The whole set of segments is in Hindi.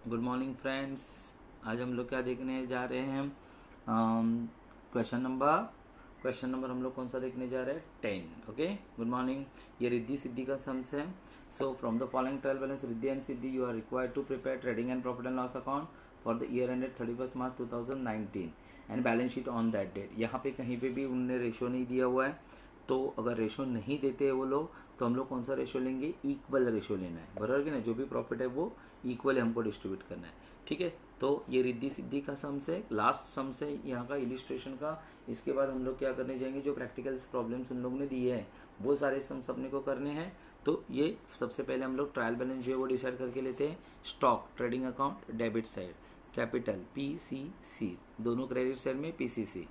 Good morning friends. आज हम लोग क्या देखने जा रहे हैं? क्वेश्चन नंबर हम लोग कौन सा देखने जा रहे हैं? 10। Okay, good morning. ये रिद्धि सिद्धि का सम्स है। So from the following trial balance Riddhi and Siddhi you are required to prepare trading and profit and loss account for the year ended 31 March 2019 and balance sheet on that date. यहाँ पे कहीं पे भी उनने रेशो नहीं दिया हुआ है, तो अगर रेशो नहीं देते हैं वो लोग, तो हम लोग कौन सा रेशो लेंगे? इक्वल रेशो लेना है, बराबर कि ना? जो भी प्रॉफिट है वो इक्वल हमको डिस्ट्रीब्यूट करना है, ठीक है। तो ये रिद्धि सिद्धि का सम से लास्ट सम से यहाँ का इलिस्ट्रेशन का। इसके बाद हम लोग क्या करने जाएंगे? जो प्रैक्टिकल प्रॉब्लम्स उन लोगों ने दिए हैं वो सारे सम्स अपने को करने हैं। तो ये सबसे पहले हम लोग ट्रायल बैलेंस जो है वो डिसाइड करके लेते हैं। Stock trading account debit side, capital PCC, दोनों क्रेडिट साइड में PCC।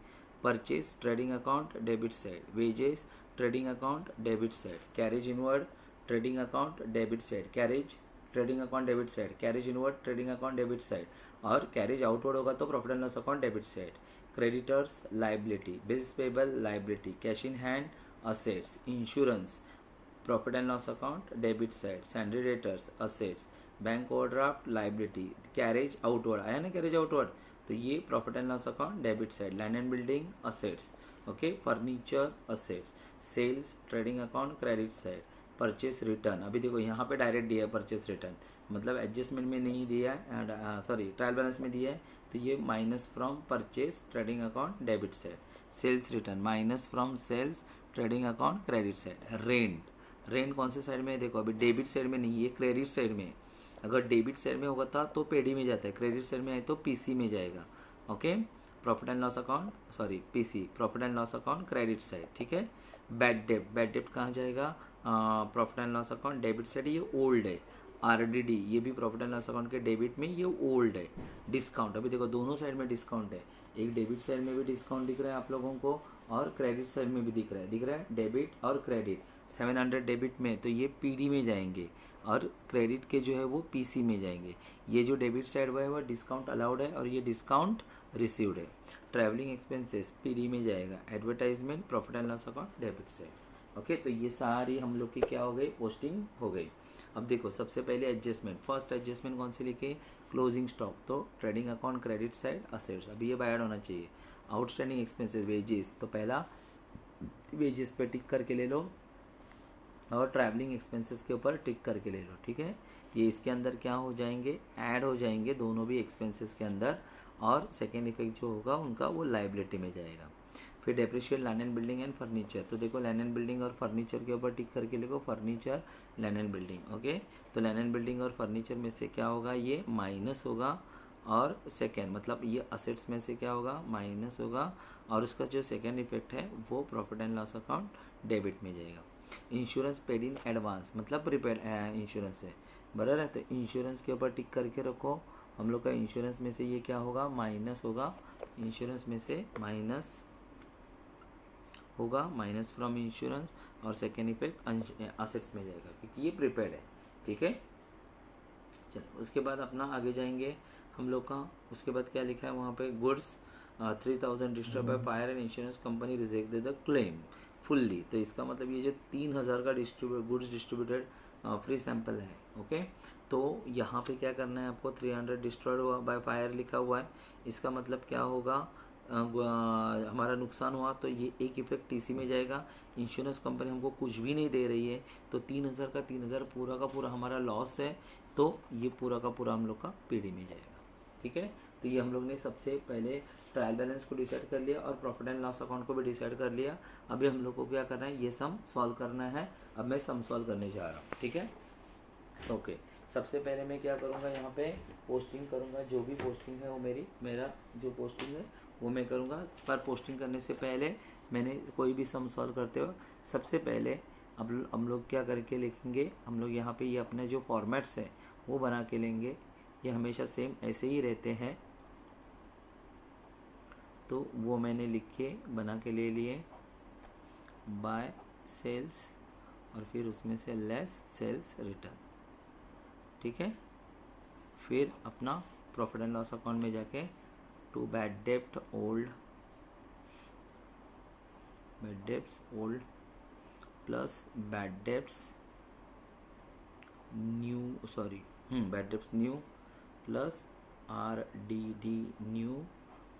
Purchase trading account debit side, wages trading account debit side, carriage inward trading account debit side, carriage trading account debit side, carriage inward trading account debit side, और कैरेज आउटवर्ड होगा तो profit and loss account debit side. Creditors liability, bills payable liability, cash in hand assets, insurance profit and loss account debit side, सैंडरी debtors assets, bank overdraft liability, carriage outward आया ना, कैरेज आउटवर्ड, तो ये profit and loss account debit side. Land and building assets, okay, furniture assets, sales trading account credit side, purchase return. अभी देखो यहाँ पे डायरेक्ट दिया है परचेस रिटर्न, मतलब एडजस्टमेंट में नहीं दिया है, सॉरी ट्रायल बैलेंस में दिया है, तो ये minus from purchase trading account debit side. Sales return minus from sales trading account credit side. Rent कौन से साइड में है? देखो अभी डेबिट साइड में नहीं है, क्रेडिट साइड में है। अगर डेबिट साइड में होगा था तो पेडी में जाता है, क्रेडिट साइड में आए तो पीसी में जाएगा। Okay, profit and loss account, sorry PC, profit and loss account credit side, ठीक है। बैड डेप्ट कहाँ जाएगा? Profit and loss account debit side, ये ओल्ड है। RDD ये भी प्रॉफिट एंड लॉस अकाउंट के डेबिट में, ये ओल्ड है। डिस्काउंट, अभी देखो दोनों साइड में डिस्काउंट है, एक डेबिट साइड में भी डिस्काउंट दिख रहा है आप लोगों को, और क्रेडिट साइड में भी दिख रहा है डेबिट और क्रेडिट। 700 डेबिट में तो ये PD में जाएंगे, और क्रेडिट के जो है वो PC में जाएंगे। ये जो डेबिट साइड हुआ है वो डिस्काउंट अलाउड है, और ये डिस्काउंट रिसीव्ड है। ट्रैवलिंग एक्सपेंसेस PD में जाएगा, advertisement profit and loss account debit side. Okay, तो ये सारी हम लोग की क्या हो गई? पोस्टिंग हो गई। अब देखो सबसे पहले एडजस्टमेंट, फर्स्ट एडजस्टमेंट कौन सी लिखे? क्लोजिंग स्टॉक, तो trading account credit side assets, अभी ये बाय होना चाहिए। आउटस्टैंडिंग एक्सपेंसेस वेजेस, तो पहला वेजेस पे टिक करके ले लो, और ट्रैवलिंग एक्सपेंसेस के ऊपर टिक करके ले लो, ठीक है। ये इसके अंदर क्या हो जाएंगे? ऐड हो जाएंगे दोनों भी एक्सपेंसेस के अंदर, और सेकेंड इफेक्ट जो होगा उनका वो लाइबिलिटी में जाएगा। फिर depreciate land and building and furniture, तो देखो लैंड एंड बिल्डिंग और फर्नीचर के ऊपर टिक करके लिखो furniture land and building. Okay, तो लैंड एंड बिल्डिंग और फर्नीचर में से क्या होगा? ये माइनस होगा, और सेकेंड मतलब ये असेट्स में से क्या होगा? माइनस होगा, और उसका जो सेकेंड इफेक्ट है वो profit and loss account debit में जाएगा। इंश्योरेंस पेड इन एडवांस, मतलब प्रीपेड इंश्योरेंस है, बराबर है, तो इंश्योरेंस के ऊपर टिक करके रखो। हम लोग का इंश्योरेंस में से ये क्या होगा? माइनस होगा, इंश्योरेंस में से माइनस होगा, माइनस फ्रॉम इंश्योरेंस, और सेकेंड इफेक्ट असेट्स में जाएगा क्योंकि ये प्रीपेड है, ठीक है। चलो उसके बाद अपना आगे जाएंगे हम लोग का। उसके बाद क्या लिखा है वहाँ पे? Goods 3000 destroy by fire and insurance company reject the claim fully, तो इसका मतलब ये जो 3000 का गुड्स डिस्ट्रीब्यूटेड फ्री सैंपल है। ओके, तो यहाँ पे क्या करना है आपको? 300 डिस्ट्रॉयड हुआ बाय फायर लिखा हुआ है, इसका मतलब क्या होगा? हमारा नुकसान हुआ तो ये एक इफेक्ट TC में जाएगा। इंश्योरेंस कंपनी हमको कुछ भी नहीं दे रही है, तो 3000 का 3000 पूरा का पूरा हमारा लॉस है, तो ये पूरा का पूरा हम लोग का PD में जाएगा, ठीक है। तो ये हम लोग ने सबसे पहले ट्रायल बैलेंस को डिसाइड कर लिया, और प्रॉफिट एंड लॉस अकाउंट को भी डिसाइड कर लिया। अभी हम लोग को क्या करना है? ये सम सॉल्व करना है। अब मैं सम सॉल्व करने जा रहा हूँ, ठीक है। ओके, सबसे पहले मैं क्या करूँगा? यहाँ पे पोस्टिंग करूँगा, जो भी पोस्टिंग है वो मेरा जो पोस्टिंग है वो मैं करूँगा। पर पोस्टिंग करने से पहले मैंने कोई भी सम सॉल्व करते हो सबसे पहले अब हम लोग क्या करके लिखेंगे? हम लोग यहाँ पे ये अपने जो फॉर्मेट्स है वो बना के लेंगे, ये हमेशा सेम ऐसे ही रहते हैं, तो वो मैंने लिख के बना के ले लिए। बाय सेल्स, और फिर उसमें से लेस सेल्स रिटर्न, ठीक है। फिर अपना प्रॉफिट एंड लॉस अकाउंट में जाके टू बैड डेप्ट old plus bad debts new, sorry bad debts new plus RDD new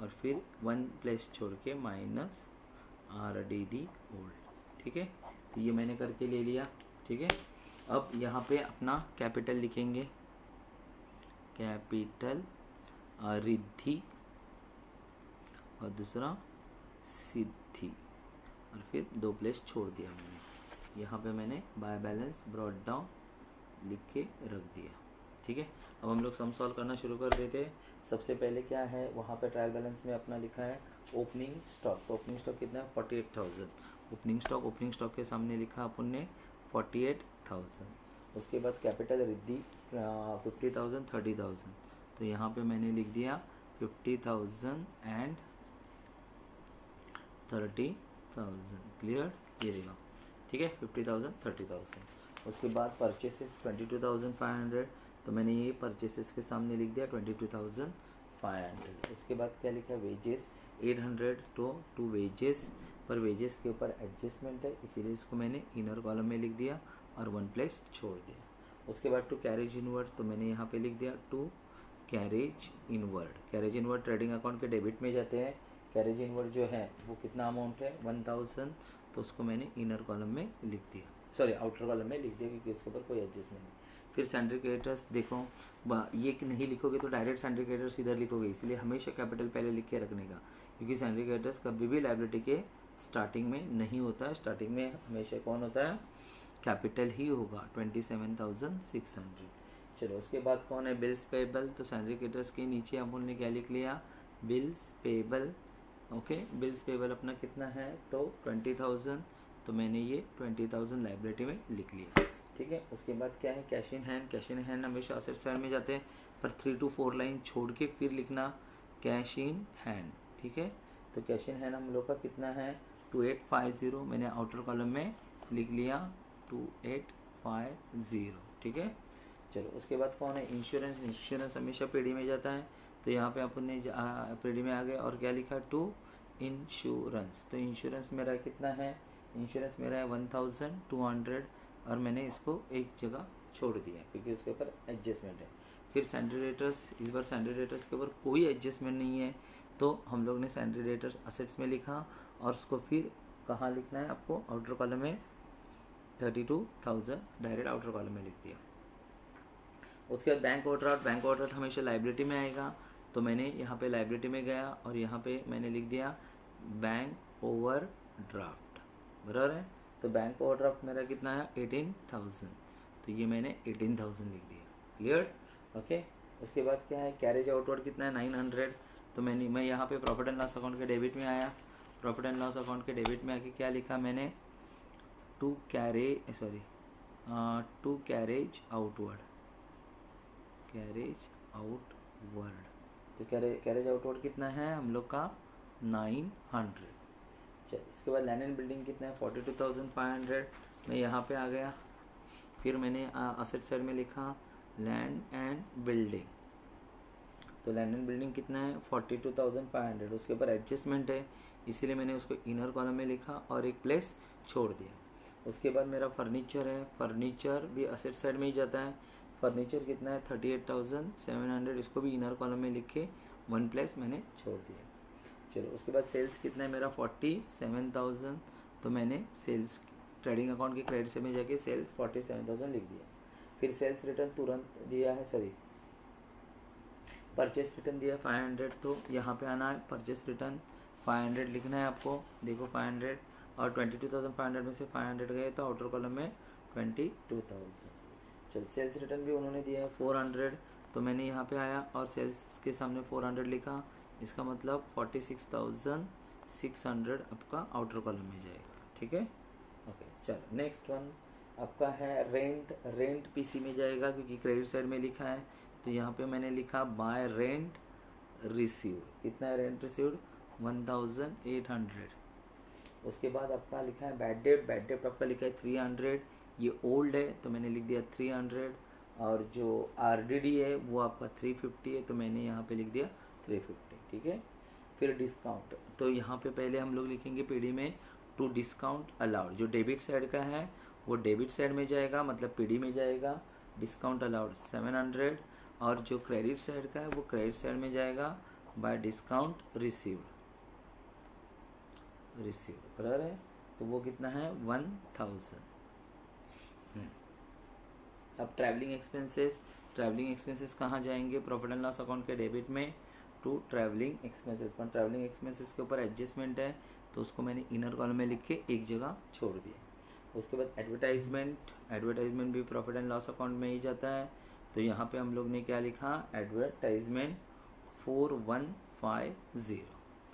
और फिर 1 प्लेस छोड़ के माइनस RDD ओल्ड। ठीक है, तो ये मैंने करके ले लिया। ठीक है, अब यहाँ पे अपना कैपिटल लिखेंगे, कैपिटल रिद्धि और दूसरा सिद्धि और फिर 2 प्लेस छोड़ दिया मैंने। यहाँ पे मैंने बाय बैलेंस ब्रॉट डाउन लिख के रख दिया। ठीक है, अब हम लोग सम सॉल्व करना शुरू कर देते हैं। सबसे पहले क्या है, वहाँ पे ट्रायल बैलेंस में अपना लिखा है ओपनिंग स्टॉक। तो ओपनिंग स्टॉक कितना है 48,000। ओपनिंग स्टॉक के सामने लिखा अपन ने 48,000। उसके बाद कैपिटल रिद्धि 50,000 30,000, तो यहाँ पे मैंने लिख दिया 50,000 एंड 30,000। क्लियर, ये देखो। ठीक है, 50,000 30,000। उसके बाद परचेसेस 22,500, तो मैंने ये परचेसेस के सामने लिख दिया 22,500। उसके बाद क्या लिखा है वेजेस 800 टू वेजेस, पर वेजेस के ऊपर एडजस्टमेंट है इसीलिए इसको मैंने इनर कॉलम में लिख दिया और 1 प्लेस छोड़ दिया। उसके बाद टू कैरेज इनवर्ड, तो मैंने यहाँ पे लिख दिया to carriage inward. Carriage inward trading account के डेबिट में जाते हैं। कैरेज इनवर्ड जो है वो कितना अमाउंट है 1000, तो उसको मैंने इनर कॉलम में लिख दिया, सॉरी आउटर कॉलम में लिख दिया क्योंकि उसके ऊपर कोई एडजस्टमेंट नहीं। फिर सैंड्री क्रेडिटर्स देखो, ये नहीं लिखोगे तो डायरेक्ट सैंड्री क्रेडिटर्स इधर लिखोगे, इसलिए हमेशा कैपिटल पहले लिख के रखने का, क्योंकि सैंड्री क्रेडिटर्स कभी भी लायबिलिटी के स्टार्टिंग में नहीं होता है। स्टार्टिंग में हमेशा कौन होता है, कैपिटल ही होगा 27,600। चलो उसके बाद कौन है बिल्स पेबल, तो सैंड्री क्रेडिटर्स के नीचे अपन ने क्या लिख लिया bills payable. Okay, bills payable अपना कितना है तो 20,000, तो मैंने ये 20,000 लाइबिलिटी में लिख लिया। ठीक है, उसके बाद क्या है cash in hand. Cash in hand हमेशा असेट साइड में जाते हैं, पर 3 to 4 लाइन छोड़ के फिर लिखना कैश इन हैंड। ठीक है, तो कैश इन हैंड हम लोग का कितना है 2850, मैंने आउटर कॉलम में लिख लिया 2850। ठीक है, चलो उसके बाद कौन है इंश्योरेंस। इंश्योरेंस हमेशा पीडी में जाता है, तो यहाँ पे अपन ने पीडी में आ गए और क्या लिखा टू इंश्योरेंस। तो इंश्योरेंस मेरा कितना है, इंश्योरेंस मेरा है 1200 और मैंने इसको एक जगह छोड़ दिया क्योंकि उसके ऊपर एडजस्टमेंट है। फिर सैंड्री डेटर्स, इस बार सैंड्री डेटर्स के ऊपर कोई एडजस्टमेंट नहीं है, तो हम लोग ने सैंड्री डेटर्स असेट्स में लिखा और उसको फिर कहाँ लिखना है आपको आउटर कॉलम में 32,000 डायरेक्ट आउटर कॉलम में लिख दिया। उसके बाद बैंक ओवरड्राफ्ट, बैंक ओवरड्राफ्ट हमेशा लाइबिलिटी में आएगा, तो मैंने यहाँ पे लाइबिलिटी में गया और यहाँ पे मैंने लिख दिया बैंक ओवरड्राफ्ट। बराबर है, तो बैंक ओवरड्राफ्ट मेरा कितना है 18,000, तो ये मैंने 18,000 लिख दिया। Clear, okay. उसके बाद क्या है कैरेज आउटवर्ड कितना है 900, तो मैं यहाँ पे प्रॉफिट एंड लॉस अकाउंट के डेबिट में आया। प्रॉफिट एंड लॉस अकाउंट के डेबिट में आके क्या लिखा मैंने to carriage outward, carriage outward. तो कैरेज आउटवर्ड कितना है हम लोग का 900। चलो इसके बाद लैंड एंड बिल्डिंग कितना है 42,500, मैं यहाँ पे आ गया। फिर मैंने असेट साइड में लिखा लैंड एंड बिल्डिंग, तो लैंड एंड बिल्डिंग कितना है 42,500, उसके ऊपर एडजस्टमेंट है इसीलिए मैंने उसको इनर कॉलम में लिखा और एक प्लेस छोड़ दिया। उसके बाद मेरा फर्नीचर है, फर्नीचर भी असेट साइड में ही जाता है। फर्नीचर कितना है 38,700, इसको भी इनर कॉलम में लिख के 1 प्लेस मैंने छोड़ दिया। चलो उसके बाद सेल्स कितना है मेरा 47,000, तो मैंने सेल्स ट्रेडिंग अकाउंट के क्रेडिट से में जाके सेल्स 47,000 लिख दिया। फिर सेल्स रिटर्न तुरंत दिया है, सॉरी परचेस रिटर्न दिया 500, तो यहाँ पे आना है परचेस रिटर्न 500 लिखना है आपको। देखो 500 और 22,500 में से 500 गए तो आउटर कॉलम में 22,000। चल सेल्स रिटर्न भी उन्होंने दिया है 400, तो मैंने यहाँ पे आया और सेल्स के सामने 400 लिखा, इसका मतलब 46,600 आपका आउटर कॉलम में जाएगा। ठीक है, ओके। चलो नेक्स्ट वन आपका है रेंट। रेंट पीसी में जाएगा क्योंकि क्रेडिट साइड में लिखा है, तो यहाँ पे मैंने लिखा बाय रेंट रिसीव्ड। कितना है रेंट रिसीव्ड 1,800। उसके बाद आपका लिखा है बैड डेट। बैड डेट आपका लिखा है 300, ये ओल्ड है तो मैंने लिख दिया 300, और जो आरडीडी है वो आपका 350 है तो मैंने यहाँ पे लिख दिया 350। ठीक है, फिर डिस्काउंट, तो यहाँ पे पहले हम लोग लिखेंगे पीडी में टू डिस्काउंट अलाउड। जो डेबिट साइड का है वो डेबिट साइड में जाएगा, मतलब पीडी में जाएगा। डिस्काउंट अलाउड 700, और जो क्रेडिट साइड का है वो क्रेडिट साइड में जाएगा बाय डिस्काउंट रिसीव्ड बराबर है। तो वो कितना है 1000। अब ट्रैवलिंग एक्सपेंसेस कहाँ जाएंगे प्रॉफिट एंड लॉस अकाउंट के डेबिट में टू ट्रैवलिंग एक्सपेंसेस। पर ट्रैवलिंग एक्सपेंसेस के ऊपर एडजस्टमेंट है तो उसको मैंने इनर कॉलम में लिख के एक जगह छोड़ दिया। उसके बाद एडवर्टाइजमेंट भी प्रॉफिट एंड लॉस अकाउंट में ही जाता है। तो यहाँ पे हम लोग ने क्या लिखा, एडवर्टाइजमेंट 4150।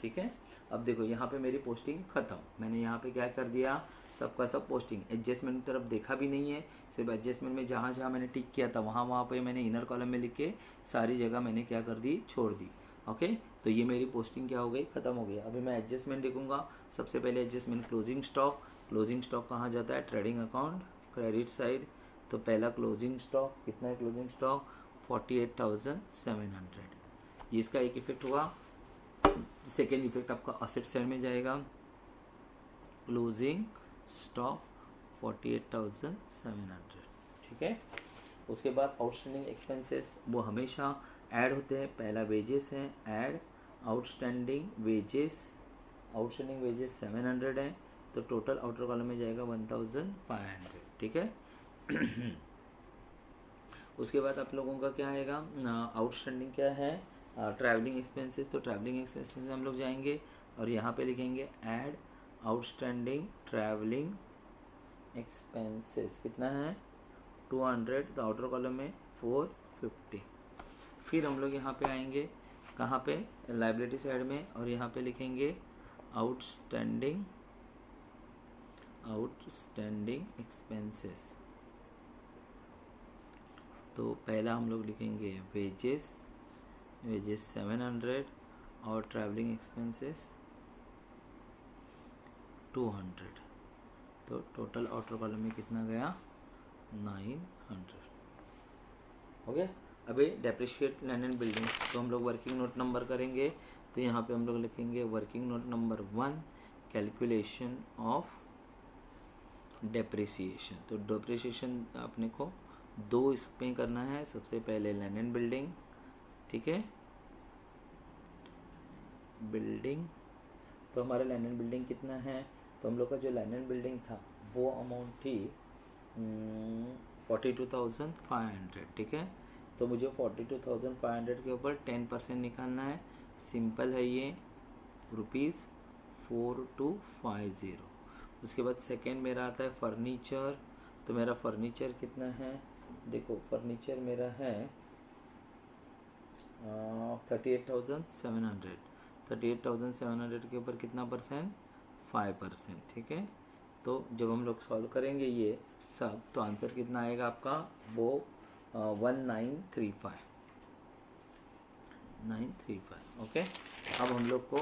ठीक है। अब देखो यहाँ पे मेरी पोस्टिंग खत्म, मैंने यहाँ पे क्या कर दिया, सबका सब पोस्टिंग। एडजस्टमेंट की तरफ देखा भी नहीं है, सिर्फ एडजस्टमेंट में जहाँ जहाँ मैंने टिक किया था वहाँ पे मैंने इनर कॉलम में लिख के सारी जगह मैंने क्या कर दी, छोड़ दी। ओके, तो ये मेरी पोस्टिंग क्या हो गई, खत्म हो गई। अभी मैं एडजस्टमेंट लिखूंगा। सबसे पहले एडजस्टमेंट क्लोजिंग स्टॉक कहाँ जाता है, ट्रेडिंग अकाउंट क्रेडिट साइड। तो पहला क्लोजिंग स्टॉक कितना है, क्लोजिंग स्टॉक 48,700। ये इसका एक इफेक्ट हुआ। सेकेंड इफेक्ट आपका असेट साइड में जाएगा, क्लोजिंग स्टॉक 48,700। ठीक है। उसके बाद आउटस्टैंडिंग एक्सपेंसेस वो हमेशा ऐड होते हैं। पहला वेजेस है, ऐड आउटस्टैंडिंग वेजेस 700 है। तो टोटल आउटर कॉलम में जाएगा 1500। ठीक है। उसके बाद आप लोगों का क्या आएगा, आउटस्टैंडिंग क्या है, ट्रैवलिंग एक्सपेंसेस। तो ट्रैवलिंग एक्सपेंसेस हम लोग जाएंगे और यहाँ पे लिखेंगे ऐड आउटस्टैंडिंग ट्रैवलिंग एक्सपेंसेस कितना है 200। तो आउटर कॉलम में 450। फिर हम लोग यहाँ पे आएंगे कहाँ पे, लाइबिलिटी साइड में, और यहाँ पे लिखेंगे आउटस्टैंडिंग एक्सपेंसेस। तो पहला हम लोग लिखेंगे वेजेस 700 और ट्रैवलिंग एक्सपेंसेस 200। तो टोटल आउटर कॉलम में कितना गया 900। ओके। अभी डेप्रिशिएट लैंड एंड बिल्डिंग, तो हम लोग वर्किंग नोट नंबर करेंगे। तो यहाँ पे हम लोग लिखेंगे working note number 1 calculation of depreciation. तो डेप्रिसिएशन अपने को 2 इसमें करना है। सबसे पहले लैंड एंड बिल्डिंग, ठीक है, बिल्डिंग। तो हमारा लैंड एंड बिल्डिंग कितना है, तो हम लोग का जो लैंड एंड बिल्डिंग था वो अमाउंट थी 42,500। ठीक है। तो मुझे 42,500 के ऊपर 10% निकालना है। सिंपल है ये, ₹4250। उसके बाद सेकेंड मेरा आता है फर्नीचर। तो मेरा फर्नीचर कितना है, देखो फर्नीचर मेरा है 38,700। 38,700 के ऊपर कितना परसेंट, 5%। ठीक है। तो जब हम लोग सॉल्व करेंगे ये सब तो आंसर कितना आएगा आपका, वो 1935। ओके। अब हम लोग को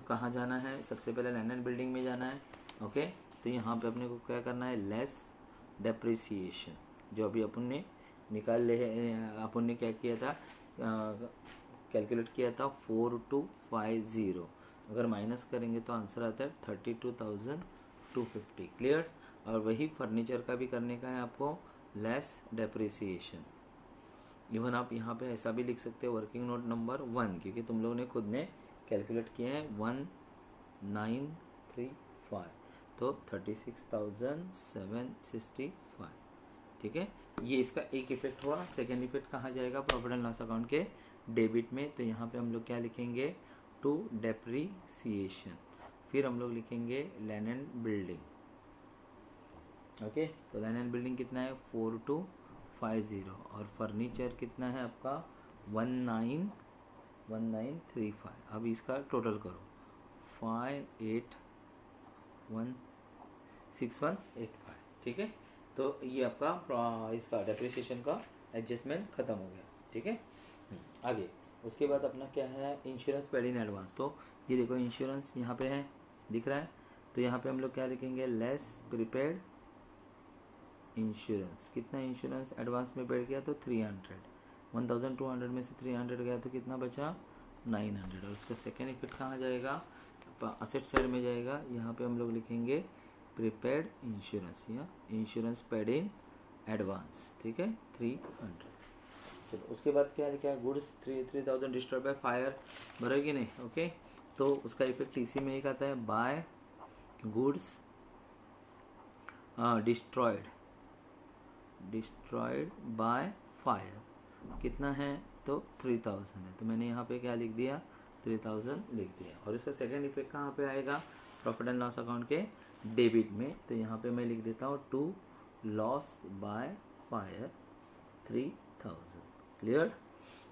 कहाँ जाना है, सबसे पहले लैंड एंड बिल्डिंग में जाना है। ओके। तो यहाँ पे अपने को क्या करना है, लेस डेप्रिसिएशन, जो अभी अपन ने निकाल ले, अपन ने क्या किया था, कैलकुलेट किया था 4250। अगर माइनस करेंगे तो आंसर आता है 32,250। क्लियर। और वही फर्नीचर का भी करने का है आपको, लेस डेप्रिसिएशन। इवन आप यहाँ पे ऐसा भी लिख सकते हैं वर्किंग नोट नंबर 1, क्योंकि तुम लोगों ने खुद ने कैलकुलेट किए हैं 1935। तो 36,765। ठीक है। ये इसका एक इफेक्ट हुआ। सेकेंड इफेक्ट कहाँ जाएगा, प्रॉफिट एंड लॉस अकाउंट के डेबिट में। तो यहाँ पे हम लोग क्या लिखेंगे, टू डेप्रीसिएशन। फिर हम लोग लिखेंगे लैंड एंड बिल्डिंग। ओके। तो लैंड एंड बिल्डिंग कितना है 4250 और फर्नीचर कितना है आपका 1935। अब इसका टोटल करो 586185। ठीक है। तो ये आपका इसका डेप्रिसिएशन का एडजस्टमेंट खत्म हो गया। ठीक है। आगे उसके बाद अपना क्या है, इंश्योरेंस पेड इन एडवांस। तो ये देखो इंश्योरेंस यहाँ पे है, दिख रहा है। तो यहाँ पे हम लोग क्या लिखेंगे, लेस प्रीपेड इंश्योरेंस। कितना इंश्योरेंस एडवांस में पेड किया, तो 300। 1200 में से 300 गया तो कितना बचा 900। और उसका सेकेंड इफेक्ट कहाँ जाएगा, असेट साइड में जाएगा। यहाँ पे हम लोग लिखेंगे प्रीपेड इंश्योरेंस या इंश्योरेंस पेड इन एडवांस। ठीक है, 300। चलो उसके बाद क्या लिखा है, गुड्स 3000 डिस्ट्रॉयड बाय फायर, भरोगे नहीं, ओके। तो उसका इफेक्ट इसी में एक आता है, by goods destroyed by fire, कितना है तो 3000 है, तो मैंने यहाँ पे क्या लिख दिया 3000 लिख दिया। और इसका सेकंड इफेक्ट कहाँ पे आएगा, प्रॉफिट एंड लॉस अकाउंट के डेबिट में, तो यहाँ पे मैं लिख देता हूँ to loss by fire 3000, clear.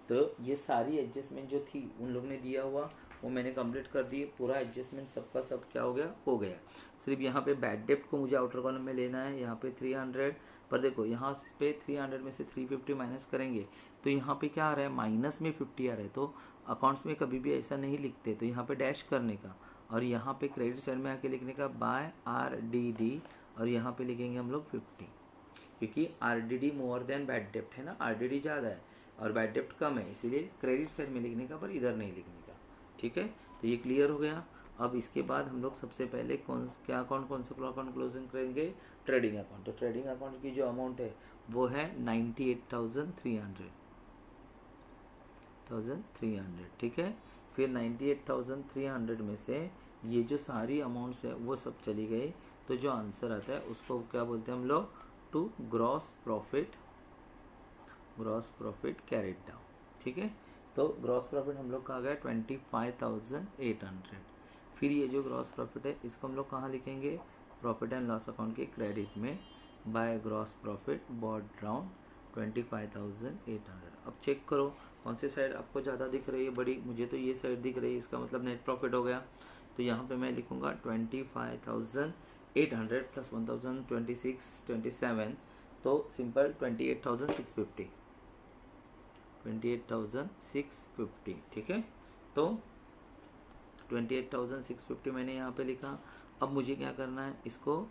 तो ये सारी एडजस्टमेंट जो थी उन लोग ने दिया हुआ वो मैंने कंप्लीट कर दी, पूरा एडजस्टमेंट सबका सब क्या हो गया, हो गया। सिर्फ यहाँ पे बैड डेप्ट को मुझे आउटर कॉलम में लेना है, यहाँ पे 300, पर देखो यहाँ पे 300 में से 350 माइनस करेंगे तो यहाँ पे क्या आ रहा है, माइनस में 50 आ रहा है। तो अकाउंट्स में कभी भी ऐसा नहीं लिखते, तो यहाँ पे डैश करने का और यहाँ पे क्रेडिट साइड में आके लिखने का बाय RDD, और यहाँ पे लिखेंगे हम लोग 50, क्योंकि RDD मोर देन बैड डेप्ट है ना, RDD ज़्यादा है और बैड डेप्ट कम है, इसीलिए क्रेडिट साइड में लिखने का पर इधर नहीं लिखने का, ठीक है। तो ये क्लियर हो गया। अब इसके बाद हम लोग सबसे पहले कौन सा अकाउंट क्लोजिंग करेंगे, ट्रेडिंग अकाउंट। तो ट्रेडिंग अकाउंट की जो अमाउंट है वो है 98,300, ठीक है। फिर 98,300 में से ये जो सारी अमाउंट्स है वो सब चली गई, तो जो आंसर आता है उसको क्या बोलते हैं हम लोग, to gross profit carried down, ठीक है। तो ग्रॉस प्रॉफिट हम लोग का आ गया 25,800। फिर ये जो ग्रॉस प्रॉफिट है इसको हम लोग कहाँ लिखेंगे, प्रॉफिट एंड लॉस अकाउंट के क्रेडिट में, by gross profit brought down 25,800। अब चेक करो कौन सी साइड आपको ज़्यादा दिख रही है बड़ी, मुझे तो ये साइड दिख रही है, इसका मतलब नेट प्रॉफिट हो गया। तो यहाँ पे मैं लिखूँगा 25,800 प्लस 1,000 27, तो सिंपल 28,650, ठीक है। तो 28,650 मैंने यहाँ पे लिखा। अब मुझे क्या करना है, इसको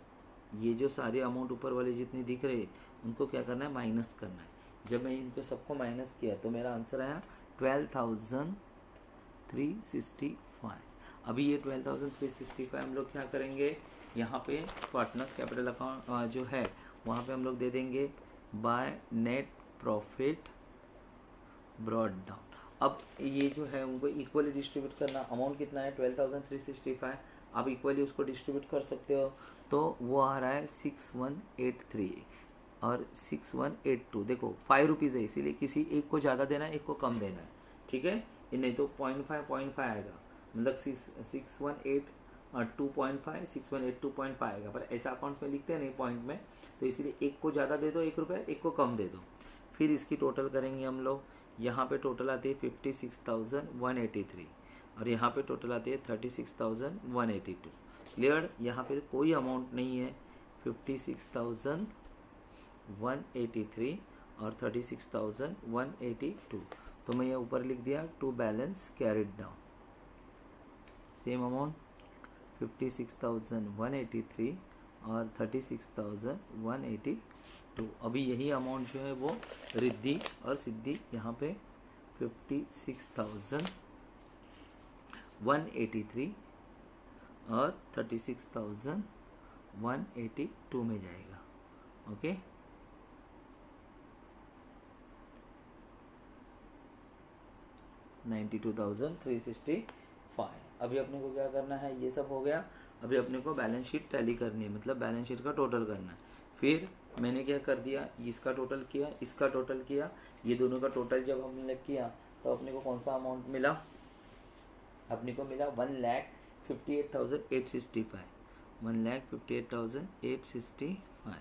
ये जो सारे अमाउंट ऊपर वाले जितने दिख रहे हैं उनको क्या करना है, माइनस करना है। जब मैं इनको सबको माइनस किया तो मेरा आंसर आया 12,365। अभी ये 12,365 हम लोग क्या करेंगे, यहाँ पे पार्टनर्स कैपिटल अकाउंट जो है वहाँ पे हम लोग दे देंगे by net profit brought down. अब ये जो है उनको इक्वली डिस्ट्रीब्यूट करना, अमाउंट कितना है 12,365, आप इक्वली उसको डिस्ट्रीब्यूट कर सकते हो। तो वो आ रहा है 6183 और 6182, देखो 5 रुपीज़ है, इसीलिए किसी एक को ज़्यादा देना है, एक को कम देना है, ठीक है। नहीं तो 0.5 आएगा, मतलब 618 2.5 6182.5 आएगा, पर ऐसा अकाउंट्स में लिखते हैं नहीं पॉइंट में, तो इसीलिए एक को ज़्यादा दे दो 1 रुपये, एक को कम दे दो। फिर इसकी टोटल करेंगे हम लोग, यहाँ पे टोटल आती है 56,183 और यहाँ पे टोटल आती है 36,182, क्लियर। यहाँ पे कोई अमाउंट नहीं है, 56,183 और 36,182, तो मैं ये ऊपर लिख दिया to balance carried down, same amount 56,183 और 36,182। अभी यही अमाउंट जो है वो रिद्धि और सिद्धि यहाँ पे 56,183 और 36,182 में जाएगा, ओके। $92,365। अभी अपने को क्या करना है, ये सब हो गया। अभी अपने को बैलेंस शीट टैली करनी है, मतलब बैलेंस शीट का टोटल करना है। फिर मैंने क्या कर दिया, इसका टोटल किया, इसका टोटल किया, ये दोनों का टोटल जब हमने किया तो अपने को कौन सा अमाउंट मिला, अपने को मिला 1,58,865, 1,58,865,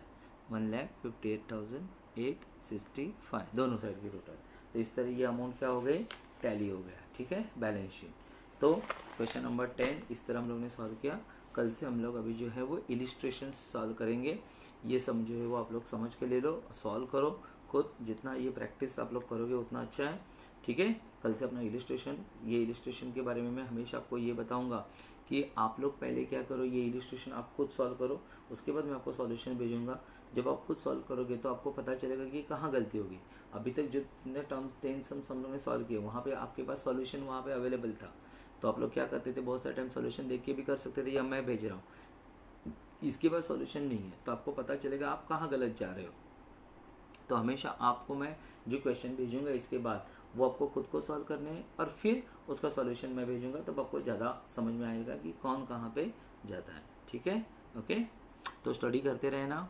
1,58,865, दोनों साइड की टोटल। तो इस तरह ये अमाउंट क्या हो गई, टैली हो गया, ठीक है, बैलेंस शीट। तो क्वेश्चन नंबर 10 इस तरह हम लोग ने सॉल्व किया। कल से हम लोग अभी जो है वो इलिस्ट्रेशन सॉल्व करेंगे। ये सब जो है वो आप लोग समझ के ले लो, सॉल्व करो खुद, जितना ये प्रैक्टिस आप लोग करोगे उतना अच्छा है, ठीक है। कल से अपना इलिस्ट्रेशन के बारे में मैं हमेशा आपको ये बताऊंगा कि आप लोग पहले क्या करो, ये इलिस्ट्रेशन आप खुद सॉल्व करो, उसके बाद मैं आपको सॉल्यूशन भेजूंगा। जब आप खुद सॉल्व करोगे तो आपको पता चलेगा कि कहाँ गलती होगी। अभी तक जितने टर्म्स 10 सम्स हम लोग ने सॉल्व किए वहाँ पे आपके पास सॉल्यूशन वहाँ पे अवेलेबल था, तो आप लोग क्या करते थे, बहुत सारे टाइम सॉल्यूशन देख के भी कर सकते थे, या मैं भेज रहा हूँ, इसके बाद सॉल्यूशन नहीं है, तो आपको पता चलेगा आप कहाँ गलत जा रहे हो। तो हमेशा आपको मैं जो क्वेश्चन भेजूंगा इसके बाद वो आपको खुद को सॉल्व करने हैं और फिर उसका सॉल्यूशन मैं भेजूंगा, तब आपको ज़्यादा समझ में आएगा कि कौन कहाँ पे जाता है। ठीक है, ओके। तो स्टडी करते रहना,